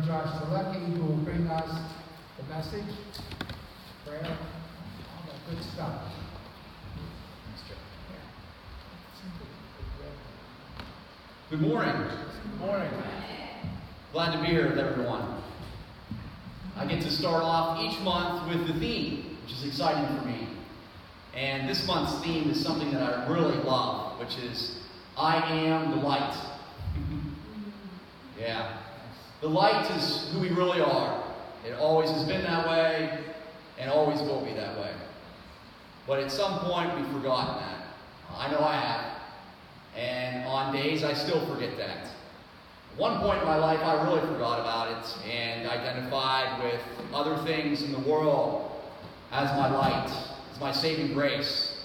Josh Selecki, who will bring us the message, prayer, all that good stuff. Good morning. Good morning. Glad to be here with everyone. I get to start off each month with the theme, which is exciting for me. And this month's theme is something that I really love, which is, I am the light. Yeah. The light is who we really are. It always has been that way, and always will be that way. But at some point, we've forgotten that. I know I have. And on days, I still forget that. At one point in my life, I really forgot about it and identified with other things in the world as my light, as my saving grace.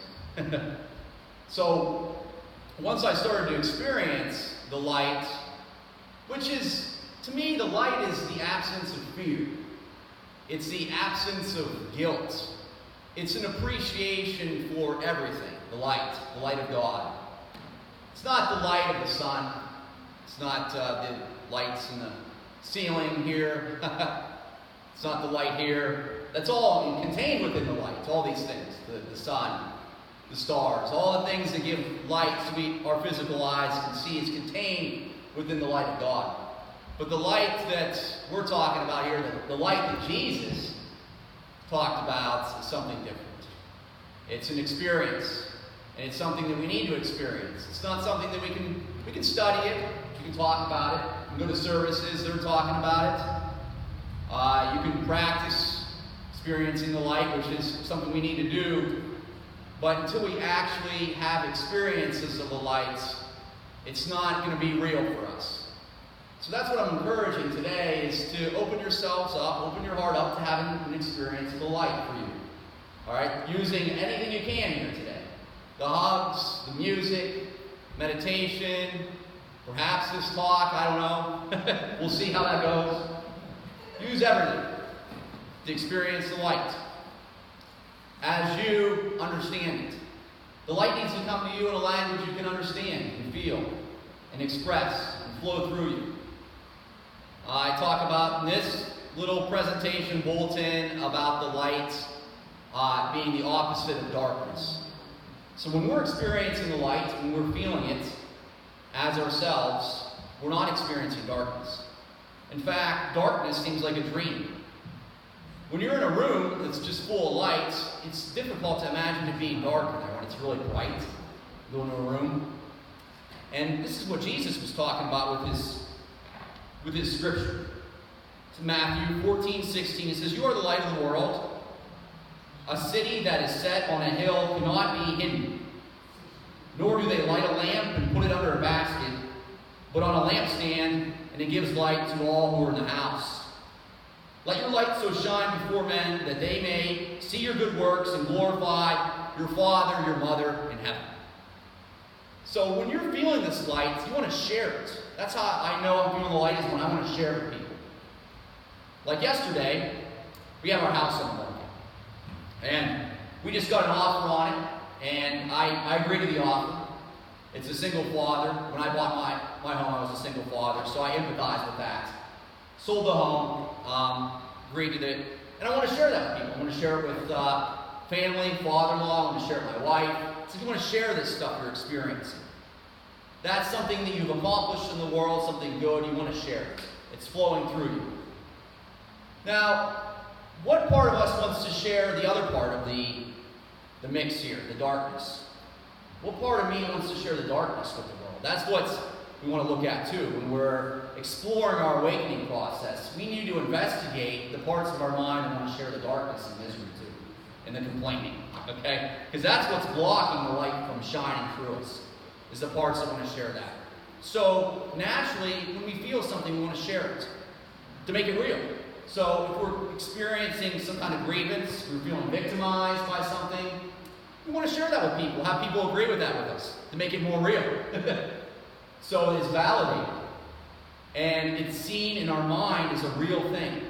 So, once I started to experience the light, which is, to me, the light is the absence of fear. It's the absence of guilt. It's an appreciation for everything, the light of God. It's not the light of the sun. It's not the lights in the ceiling here. It's not the light here. That's all contained within the light. All these things, the sun, the stars, all the things that give light to our physical eyes can see is contained within the light of God. But the light that we're talking about here, the light that Jesus talked about, is something different. It's an experience, and it's something that we need to experience. It's not something that we can study it, we can talk about it, we can go to services that are talking about it. You can practice experiencing the light, which is something we need to do. But until we actually have experiences of the light, it's not going to be real for us. So that's what I'm encouraging today, is to open yourselves up, open your heart up to having an experience of the light for you. All right? Using anything you can here today. The hugs, the music, meditation, perhaps this talk, I don't know. We'll see how that goes. Use everything to experience the light as you understand it. The light needs to come to you in a language you can understand and feel and express and flow through you. I talk about in this little presentation bulletin about the light being the opposite of darkness. So when we're experiencing the light, when we're feeling it as ourselves, we're not experiencing darkness. In fact, darkness seems like a dream. When you're in a room that's just full of light, it's difficult to imagine it being dark in there when it's really bright. Go into a room. And this is what Jesus was talking about with his scripture. It's Matthew 14:16. It says, "You are the light of the world. A city that is set on a hill cannot be hidden. Nor do they light a lamp and put it under a basket, but on a lampstand, and it gives light to all who are in the house. Let your light so shine before men that they may see your good works and glorify your Father, your Mother in heaven." So when you're feeling this light, you want to share it. That's how I know I'm feeling the light, is when I want to share it with people. Like yesterday, we have our house on the market. And we just got an offer on it, and I agreed to the offer. It's a single father. When I bought my home, I was a single father, so I empathize with that. Sold the home, agreed to it, and I want to share that with people. I want to share it with family, father-in-law. I want to share it with my wife. So you want to share this stuff you're experiencing. That's something that you've accomplished in the world, something good. You want to share it. It's flowing through you. Now, what part of us wants to share the other part of the mix here, the darkness? What part of me wants to share the darkness with the world? That's what we want to look at too when we're exploring our awakening process. We need to investigate the parts of our mind that want to share the darkness and misery too, and the complaining, okay? Because that's what's blocking the light from shining through us, is the parts that want to share that. So naturally, when we feel something, we want to share it to make it real. So if we're experiencing some kind of grievance, we're feeling victimized by something, we want to share that with people, have people agree with that with us to make it more real. So it's validated. And it's seen in our mind as a real thing.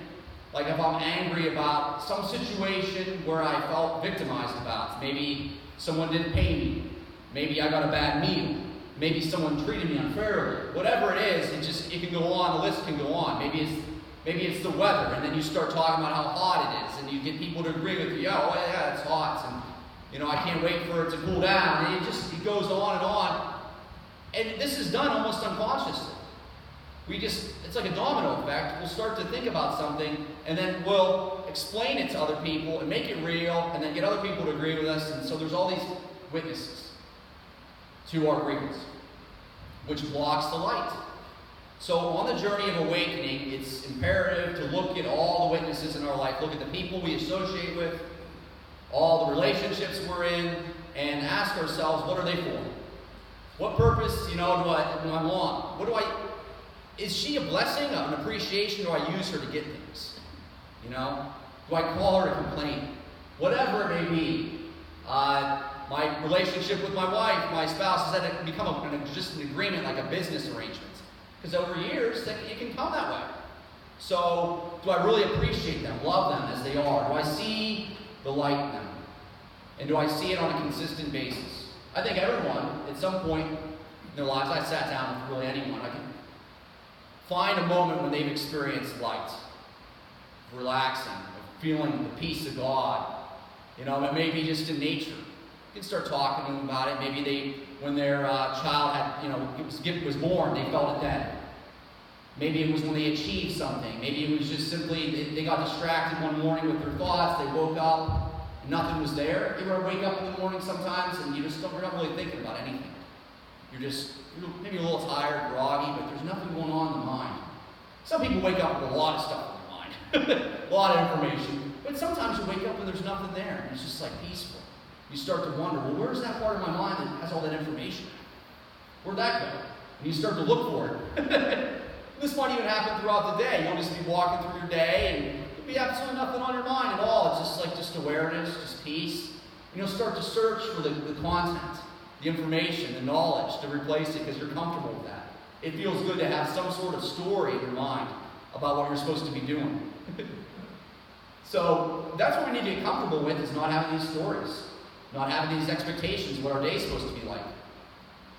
Like if I'm angry about some situation where I felt victimized about, maybe someone didn't pay me, maybe I got a bad meal, maybe someone treated me unfairly, whatever it is, it can go on, the list can go on. Maybe it's Maybe it's the weather, and then you start talking about how hot it is, and you get people to agree with you. Oh, yeah, it's hot, and I can't wait for it to cool down. And it goes on and on. And this is done almost unconsciously. It's like a domino effect. We'll start to think about something, and then we'll explain it to other people and make it real, and then get other people to agree with us. And so there's all these witnesses to our agreements, which blocks the light. So on the journey of awakening, it's imperative to look at all the witnesses in our life, look at the people we associate with, all the relationships we're in, and ask ourselves, what are they for? What purpose, do I want? Is she a blessing, an appreciation, or do I use her to get things? Do I call her to complain? Whatever it may be. My relationship with my wife, my spouse, has had to become just an agreement, like a business arrangement. Because over years, it can come that way. So, do I really appreciate them, love them as they are? Do I see the light in them? And do I see it on a consistent basis? I think everyone, at some point in their lives, I sat down with really anyone, I can find a moment when they've experienced light, relaxing, feeling the peace of God. It may be just in nature. You can start talking to them about it. Maybe when their child was born, they felt it then. Maybe it was when they achieved something. Maybe it was just simply they got distracted one morning with their thoughts. They woke up and nothing was there. You ever wake up in the morning sometimes and you're not really thinking about anything. You're maybe a little tired, groggy, but there's nothing going on in the mind. Some people wake up with a lot of stuff in their mind, a lot of information. But sometimes you wake up and there's nothing there. And it's just like peaceful. You start to wonder, well, where's that part of my mind that has all that information? Where'd that go? And you start to look for it. This might even happen throughout the day. You'll just be walking through your day and there'll be absolutely nothing on your mind at all. It's just awareness, just peace. And you'll start to search for the content, the information, the knowledge to replace it because you're comfortable with that. It feels good to have some sort of story in your mind about what you're supposed to be doing. So that's what we need to get comfortable with, is not having these stories. Not having these expectations, what our day is supposed to be like.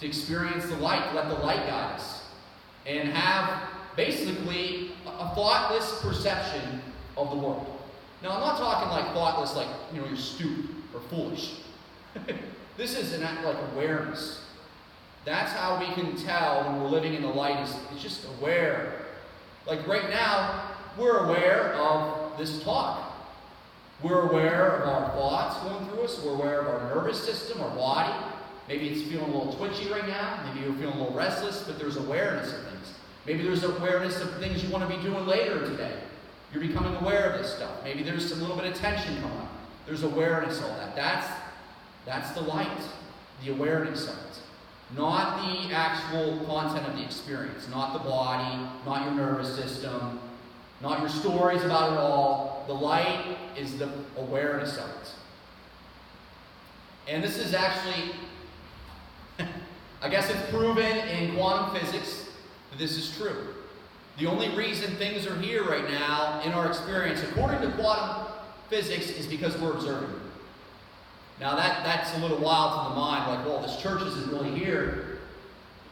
To experience the light, let the light guide us. And have, basically, a thoughtless perception of the world. Now, I'm not talking like thoughtless, like, you're stupid or foolish. This is an act like awareness. That's how we can tell when we're living in the light, is it's just aware. Like right now, we're aware of this talk. We're aware of our thoughts going through us. We're aware of our nervous system, our body. Maybe it's feeling a little twitchy right now. Maybe you're feeling a little restless, but there's awareness of things. Maybe there's awareness of things you want to be doing later today. You're becoming aware of this stuff. Maybe there's some little bit of tension coming up. There's awareness of that. That's the light, the awareness of it. Not the actual content of the experience. Not the body, not your nervous system, not your stories about it all. The light is the awareness of it. And this is actually, I guess it's proven in quantum physics that this is true. The only reason things are here right now in our experience, according to quantum physics, is because we're observing. Now that's a little wild to the mind, like, well, this church isn't really here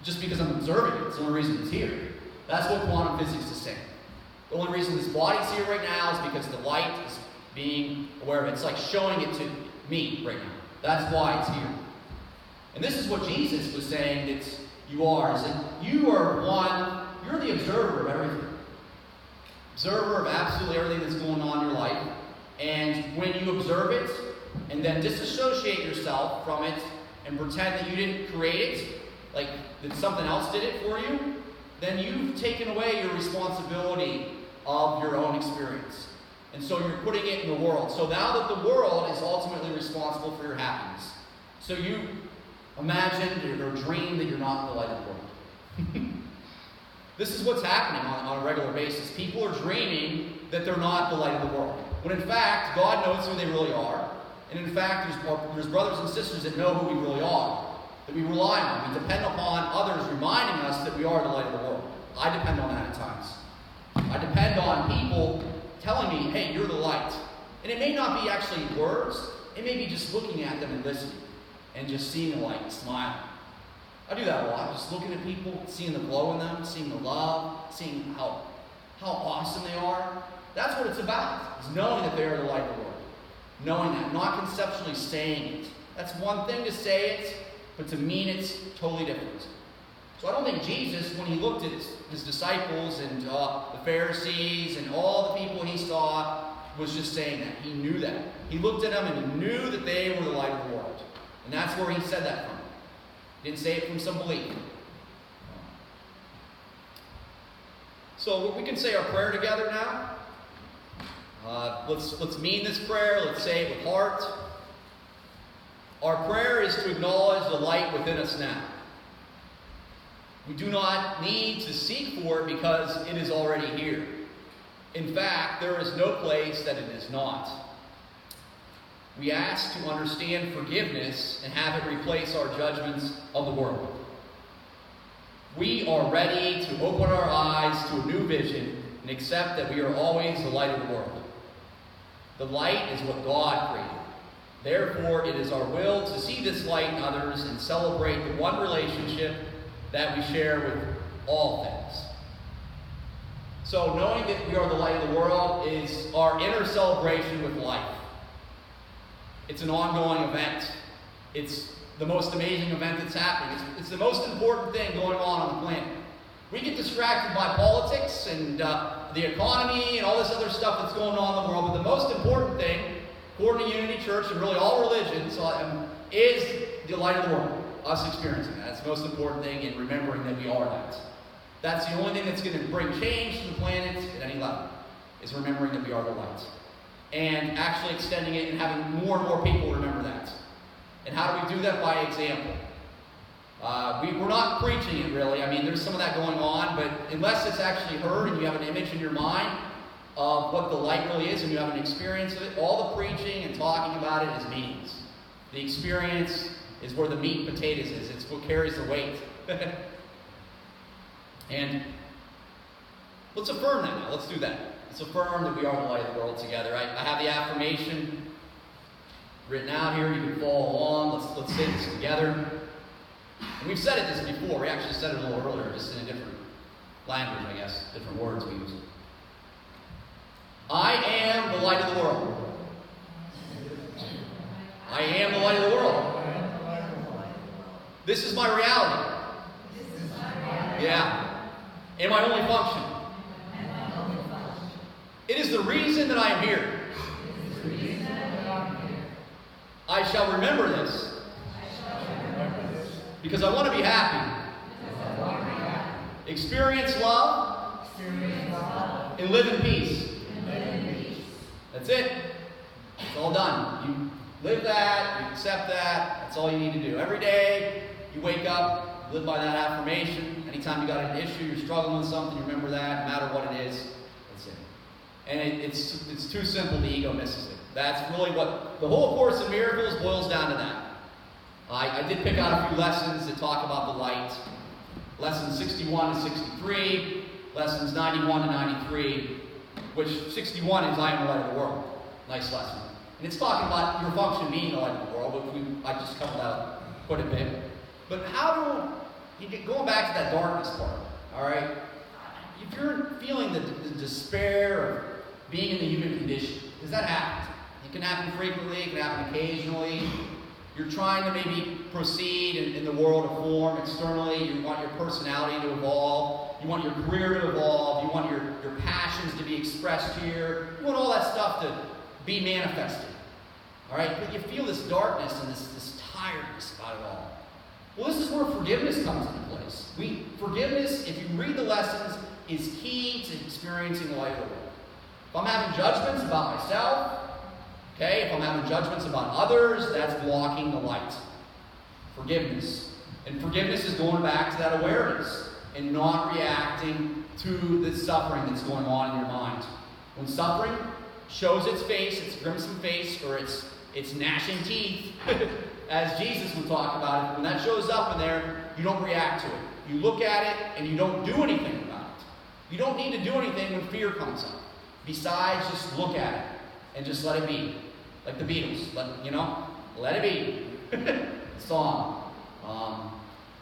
just because I'm observing it. It's the only reason it's here. That's what quantum physics is saying. The only reason this body's here right now is because the light is being aware of it. It's like showing it to me right now. That's why it's here. And this is what Jesus was saying that you are, is that you are you're the observer of everything. Observer of absolutely everything that's going on in your life. And when you observe it, and then disassociate yourself from it, and pretend that you didn't create it, like that something else did it for you, then you've taken away your responsibility of your own experience. And so you're putting it in the world. So now that the world is ultimately responsible for your happiness. So you imagine or dream that you're not the light of the world. This is what's happening on a regular basis. People are dreaming that they're not the light of the world. When in fact, God knows who they really are. And in fact, there's brothers and sisters that know who we really are. That we rely on. We depend upon others reminding us that we are the light of the world. I depend on that at times. I depend on people telling me, hey, you're the light. And it may not be actually words. It may be just looking at them and listening. And just seeing the light and smiling. I do that a lot. Just looking at people, seeing the glow in them, seeing the love, seeing how how awesome they are. That's what it's about, is knowing that they are the light of the world. Knowing that, not conceptually saying it. That's one thing to say it, but to mean it's totally different. So I don't think Jesus, when he looked at his disciples and the Pharisees and all the people he saw, was just saying that. He knew that. He looked at them and he knew that they were the light of the world. And that's where he said that from. He didn't say it from some belief. So we can say our prayer together now. Let's mean this prayer. Let's say it with heart. Our prayer is to acknowledge the light within us now. We do not need to seek for it because it is already here. In fact, there is no place that it is not. We ask to understand forgiveness and have it replace our judgments of the world. We are ready to open our eyes to a new vision and accept that we are always the light of the world. The light is what God created. Therefore, it is our will to see this light in others and celebrate the one relationship that we share with all things. So, knowing that we are the light of the world is our inner celebration with life. It's an ongoing event. It's the most amazing event that's happening. It's the most important thing going on the planet. We get distracted by politics and the economy and all this other stuff that's going on in the world, but the most important thing, according to Unity Church and really all religions, is the light of the world, us experiencing that. That's the most important thing, and remembering that we are that. That's the only thing that's going to bring change to the planet at any level, is remembering that we are the light. And actually extending it and having more and more people remember that. And how do we do that? By example. We're not preaching it, really. I mean, there's some of that going on, but unless it's actually heard and you have an image in your mind of what the light really is and you have an experience of it, all the preaching and talking about it is meaningless. The experience is where the meat and potatoes is. It's what carries the weight. And let's affirm that now. Let's do that. Let's affirm that we are the light of the world together. I have the affirmation written out here. You can follow along. Let's say this together. And we've said this before. We actually said it a little earlier, just in a different language, I guess. Different words we use. I am the light of the world. I am the light of the world. This is my reality. Yeah. And my only function. It is the reason that I am here. I shall remember this. Because I want to be happy. Experience love. And live in peace. That's it. It's all done. You live that, you accept that. That's all you need to do. Every day, you wake up, live by that affirmation. Anytime you got an issue, you're struggling with something, you remember that, no matter what it is. That's it. And it's too simple, the ego misses it. That's really what the whole Course in Miracles boils down to that. I did pick out a few lessons that talk about the light. Lessons 61 to 63, lessons 91 to 93, which 61 is I am the light of the world. Nice lesson. And it's talking about your function being the light of the world, which I just covered that quite a bit. But how do you get going back to that darkness part? All right? If you're feeling the despair of being in the human condition, does that happen? It can happen frequently, it can happen occasionally. You're trying to maybe proceed in the world of form externally. You want your personality to evolve. You want your career to evolve. You want your passions to be expressed here. You want all that stuff to be manifested. All right? But you feel this darkness and this tiredness about it all. Well, this is where forgiveness comes into place. Forgiveness, if you read the lessons, is key to experiencing the light of the world. If I'm having judgments about myself, okay, if I'm having judgments about others, that's blocking the light. Forgiveness. And forgiveness is going back to that awareness and not reacting to the suffering that's going on in your mind. When suffering shows its face, its crimson face, or its gnashing teeth, as Jesus would talk about it, when that shows up in there, you don't react to it. You look at it and you don't do anything about it. You don't need to do anything when fear comes up. Besides, just look at it and just let it be. Like the Beatles, let it be. Song.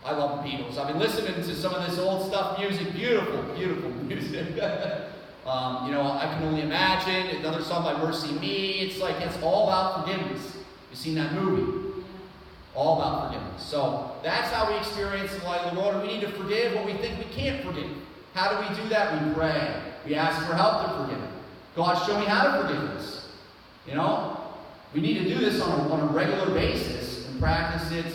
I love the Beatles. I've been listening to some of this old stuff music. Beautiful, beautiful music. I can only imagine. Another song by Mercy Me. It's like it's all about forgiveness. You've seen that movie. All about forgiveness. So that's how we experience the light of the world. And we need to forgive what we think we can't forgive. How do we do that? We pray. We ask for help to forgive it. God, show me how to forgive this. We need to do this on a regular basis and practice it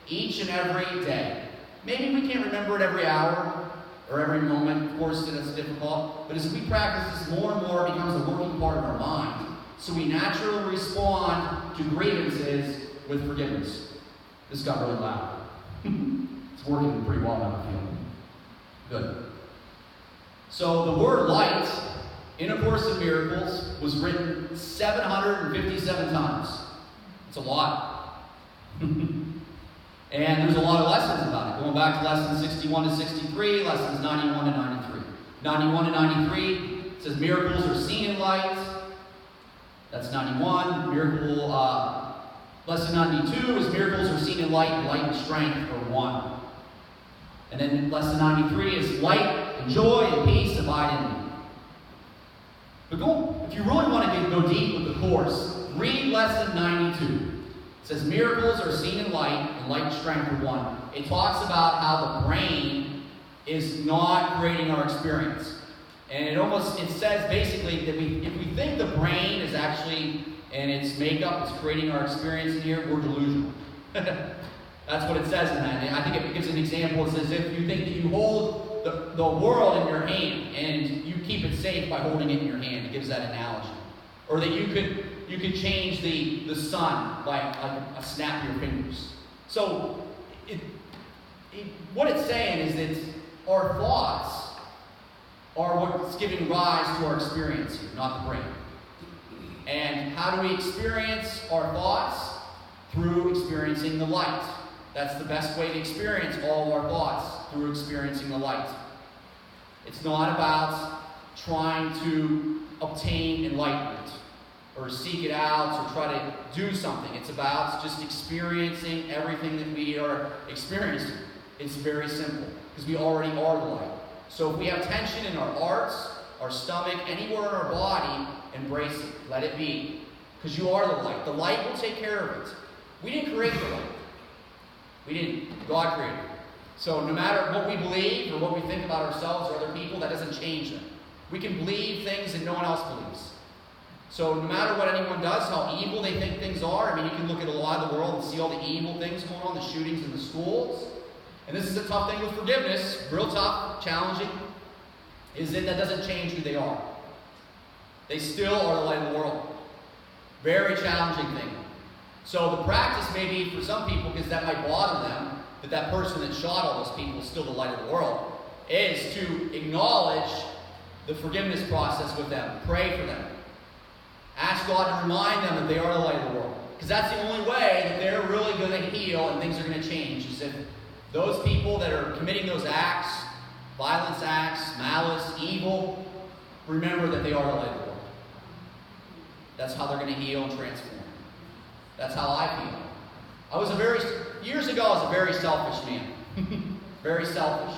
each and every day. Maybe we can't remember it every hour or every moment. Of course, that's difficult. But as we practice this more and more, it becomes a working part of our mind. So we naturally respond to grievances with forgiveness. This got really loud. It's working pretty well now, I feel. Good. So the word light in A Course in Miracles was written 757 times. It's a lot. And there's a lot of lessons about it. Going back to lessons 61 to 63, lessons 91 to 93. 91 to 93 says miracles are seen in light. That's 91. Lesson 92 is miracles are seen in light and strength are one. And then lesson 93 is light and joy and peace abide in me. But if you really want to go deep with the course, read lesson 92. It says miracles are seen in light and light and strength are one. It talks about how the brain is not creating our experience. And it says basically that if we think the brain is actually, and its makeup is creating our experience in here, we're delusional. That's what it says in that. And I think it gives an example. It says if you think that you hold the world in your hand and you keep it safe by holding it in your hand. It gives that analogy. Or that you could change the sun by a snap of your fingers. So what it's saying is that our thoughts are what's giving rise to our experience here, not the brain. And how do we experience our thoughts? Through experiencing the light. That's the best way to experience all of our thoughts, through experiencing the light. It's not about trying to obtain enlightenment or seek it out or try to do something. It's about just experiencing everything that we are experiencing. It's very simple because we already are the light. So if we have tension in our hearts, our stomach, anywhere in our body, embrace it. Let it be. Because you are the light. The light will take care of it. We didn't create the light. We didn't. God created it. So no matter what we believe or what we think about ourselves or other people, that doesn't change them. We can believe things that no one else believes. So no matter what anyone does, how evil they think things are, you can look at a lot of the world and see all the evil things going on, the shootings in the schools. And this is a tough thing with forgiveness, real tough, challenging, is that doesn't change who they are. They still are the light of the world. Very challenging thing. So the practice may be for some people, because that might bother them, that person that shot all those people is still the light of the world, is to acknowledge the forgiveness process with them. Pray for them. Ask God to remind them that they are the light of the world. Because that's the only way that they're really going to heal and things are going to change. Is if those people that are committing those acts, violence acts, malice, evil, remember that they are the light of the world. That's how they're going to heal and transform. That's how I feel. Years ago, I was a very selfish man. Very selfish.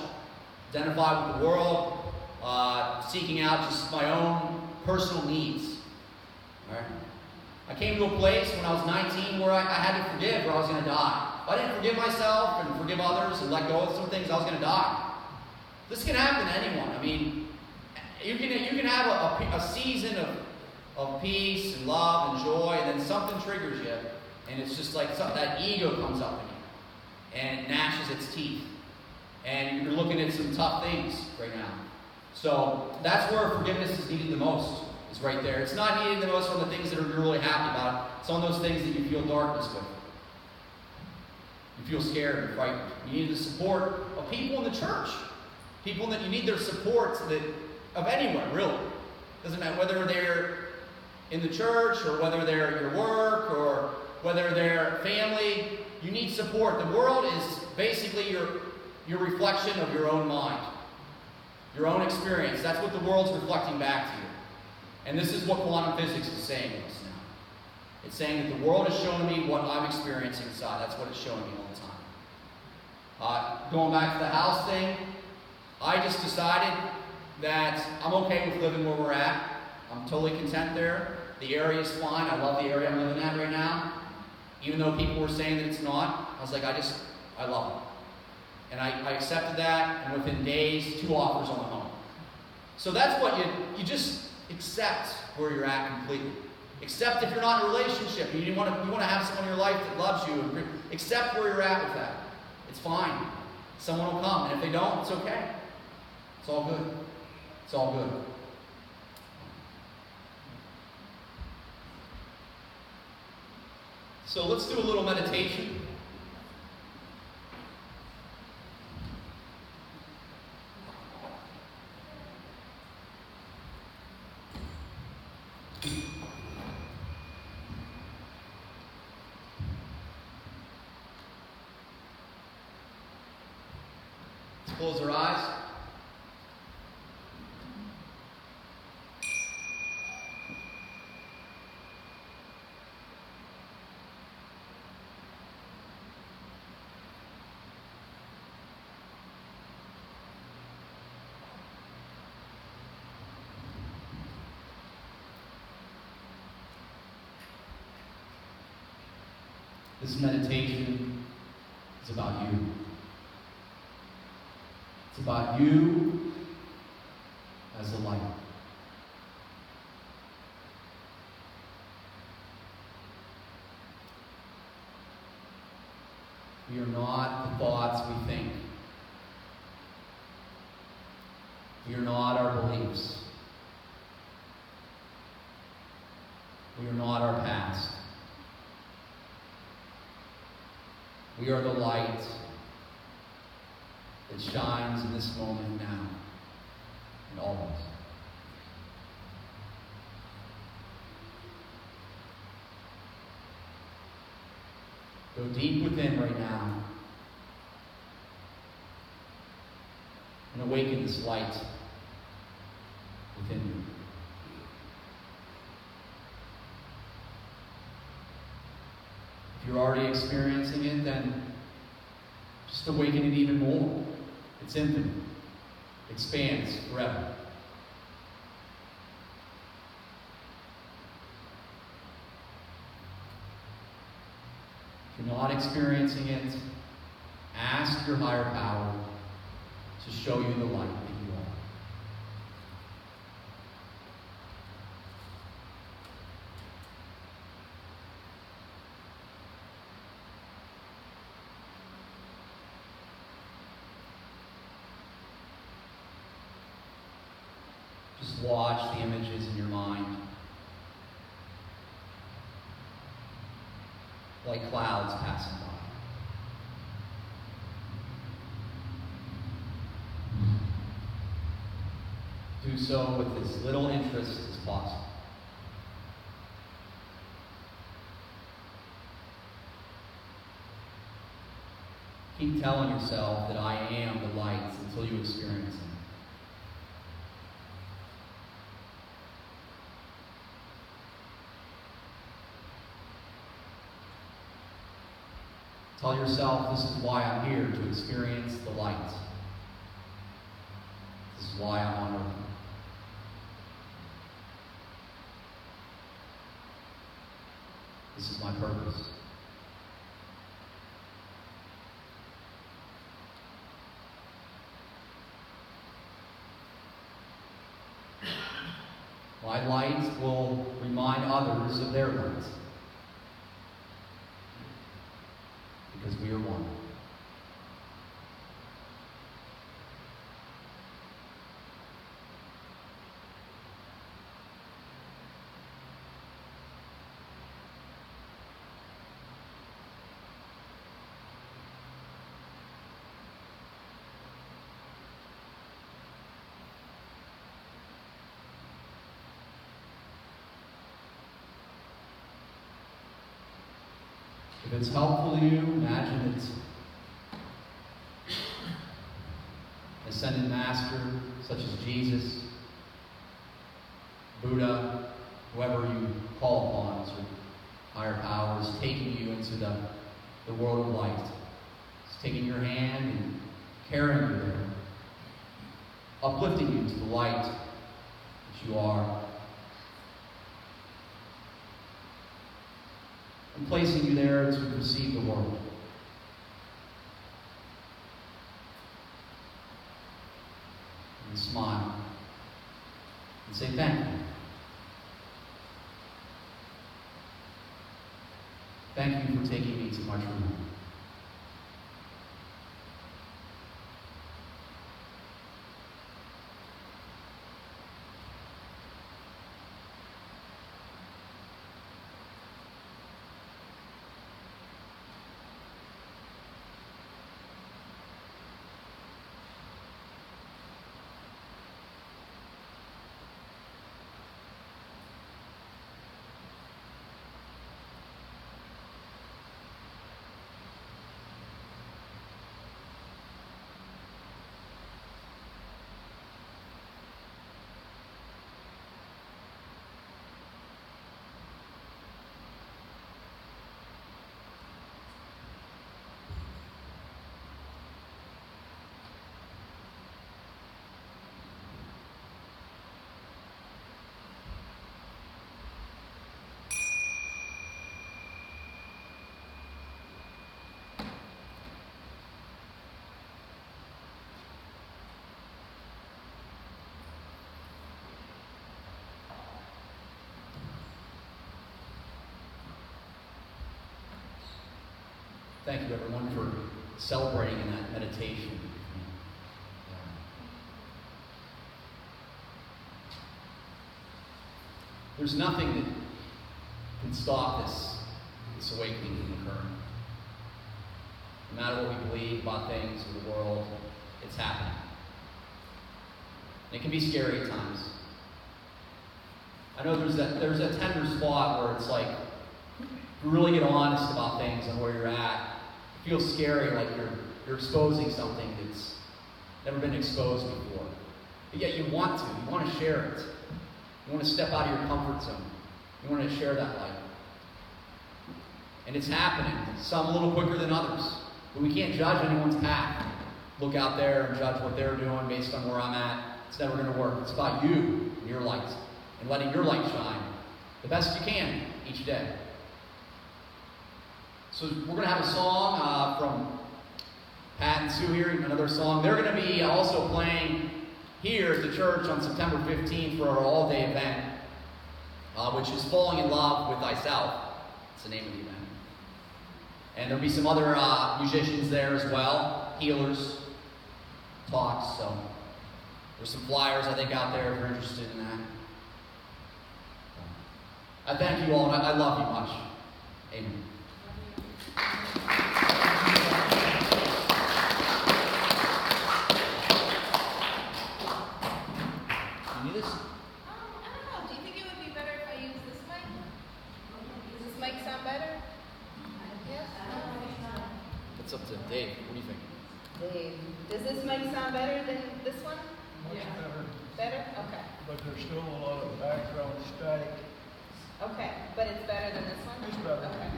Identified with the world, seeking out just my own personal needs. All right? I came to a place when I was 19 where I had to forgive or I was going to die. If I didn't forgive myself and forgive others and let go of some things, I was going to die. This can happen to anyone. You can have a season of peace and love and joy, and then something triggers you, and it's just like that ego comes up in you, and it gnashes its teeth, and you're looking at some tough things right now. So that's where forgiveness is needed the most, is right there. It's not needed the most on the things that you're really happy about. It's on those things that you feel darkness with. You feel scared and frightened. You need the support of people in the church. People that you need their support of anyone, really. Doesn't matter whether they're in the church or whether they're at your work or whether they're family. You need support. The world is basically your reflection of your own mind, your own experience. That's what the world's reflecting back to you. And this is what quantum physics is saying to us now. It's saying that the world is showing me what I'm experiencing inside. That's what it's showing me all the time. Going back to the house thing, I just decided that I'm okay with living where we're at. I'm totally content there. The area is fine. I love the area I'm living at right now. Even though people were saying that it's not, I was like, I love it. And I accepted that, and within days, 2 offers on the home. So that's what you just accept where you're at completely. Accept if you're not in a relationship, you want to have someone in your life that loves you. Accept where you're at with that. It's fine. Someone will come, and if they don't, it's okay. It's all good. It's all good. So let's do a little meditation. Let's close our eyes. This meditation is about you. It's about you as the light. We are not the thoughts we think. We are not our beliefs. We are not our past. We are the light that shines in this moment now and always. Go deep within right now and awaken this light within you. If you're already experiencing it, then just awaken it even more. It's infinite. It expands forever. If you're not experiencing it, ask your higher power to show you the light that you are. Just watch the images in your mind like clouds passing by. Do so with as little interest as possible. Keep telling yourself that I am the light until you experience it. Tell yourself, this is why I'm here, to experience the light. This is why I'm on earth. This is my purpose. My light will remind others of their light. Because we are one. If it's helpful to you, imagine it's ascended master such as Jesus, Buddha, whoever you call upon as your higher power is taking you into the world of light. It's taking your hand and carrying you there. uplifting you to the light that you are, and placing you there to perceive the world. And smile and say thank you. Thank you for taking me to my true home. Thank you, everyone, for celebrating in that meditation. There's nothing that can stop this awakening from occurring. No matter what we believe about things or the world, it's happening. And it can be scary at times. I know there's a tender spot where it's like, if you really get honest about things and where you're at, it feels scary, like you're exposing something that's never been exposed before. But yet you want to share it. You want to step out of your comfort zone. You want to share that light. And it's happening, some a little quicker than others. But we can't judge anyone's path. Look out there and judge what they're doing based on where I'm at. It's never going to work. It's about you and your light, and letting your light shine the best you can each day. So we're going to have a song from Pat and Sue here, another song. They're going to be also playing here at the church on September 15th for our all-day event, which is Falling in Love with Thyself. That's the name of the event. And there'll be some other musicians there as well, healers, talks. So there's some flyers, I think, out there if you're interested in that. I thank you all, and I love you much. Amen. You need this? I don't know. Do you think it would be better if I use this mic? Does this mic sound better? Yes? It's up to Dave. What do you think? Dave, does this mic sound better than this one? Much better, Better? Okay. but there's still a lot of background static. Okay, but it's better than this one? It's better. Okay.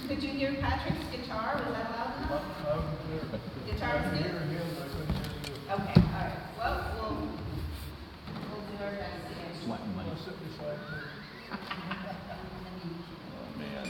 Could you hear Patrick's guitar? Was that loud enough? Loud and clear. Guitar I is can good? hear him, I couldn't hear you. Okay, all right. Well, we'll do our best again. I'll sit beside you. Oh, man.